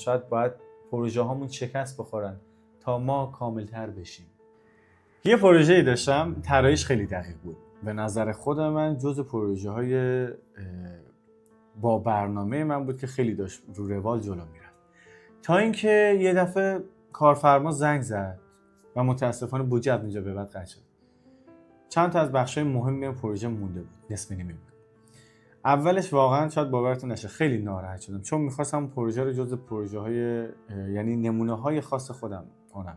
شاید باید پروژه هامون شکست بخورن تا ما کاملتر بشیم. یه پروژه‌ای داشتم، طراحیش خیلی دقیق بود. به نظر خود من جز پروژه‌های با برنامه من بود که خیلی داشت رو روال جلو میرفت. تا اینکه یه دفعه کارفرما زنگ زد و متاسفانه بودجه از اینجا به بعد قطع شد. چند تا از بخش‌های مهم پروژه مونده بود، نصف نیمه بود. اولش واقعا شاید باورتون نشه خیلی ناراحت شدم، چون می‌خواستم پروژه رو جز پروژه‌های یعنی نمونه‌های خاص خودم کنم.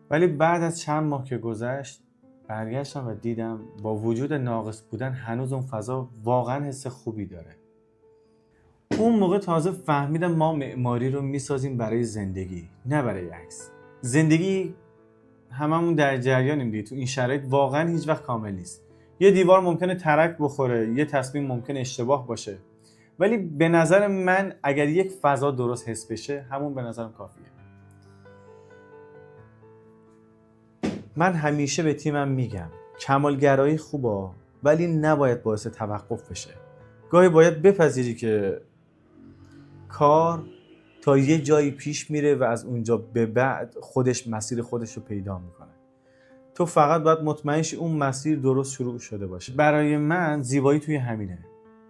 ولی بعد از چند ماه که گذشت برگشتم و دیدم با وجود ناقص بودن هنوز اون فضا واقعا حس خوبی داره. اون موقع تازه فهمیدم ما معماری رو میسازیم برای زندگی، نه برای عکس. زندگی هممون در جریانیم دیگه، تو این شرایط واقعا هیچ وقت کامل نیست. یه دیوار ممکنه ترک بخوره، یه تصمیم ممکنه اشتباه باشه، ولی به نظر من اگر یک فضا درست حس بشه همون به نظرم کافیه. من همیشه به تیمم میگم کمالگرایی خوبه، ولی نباید باعث توقف بشه. گاهی باید بپذیری که کار تا یه جایی پیش میره و از اونجا به بعد خودش مسیر خودش رو پیدا میکنه. تو فقط باید مطمئن شی اون مسیر درست شروع شده باشه. برای من زیبایی توی همینه.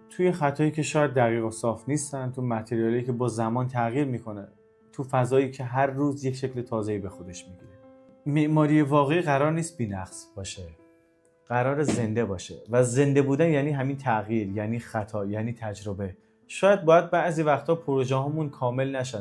توی خطایی که شاید دقیق و صاف نیستن، تو متریالی که با زمان تغییر میکنه، تو فضایی که هر روز یک شکل تازه‌ای به خودش میگیره. معماری واقعی قرار نیست بی‌نقص باشه. قرار زنده باشه و زنده بودن یعنی همین تغییر، یعنی خطا، یعنی تجربه. شاید باید بعضی وقتا پروژه هامون کامل نشن.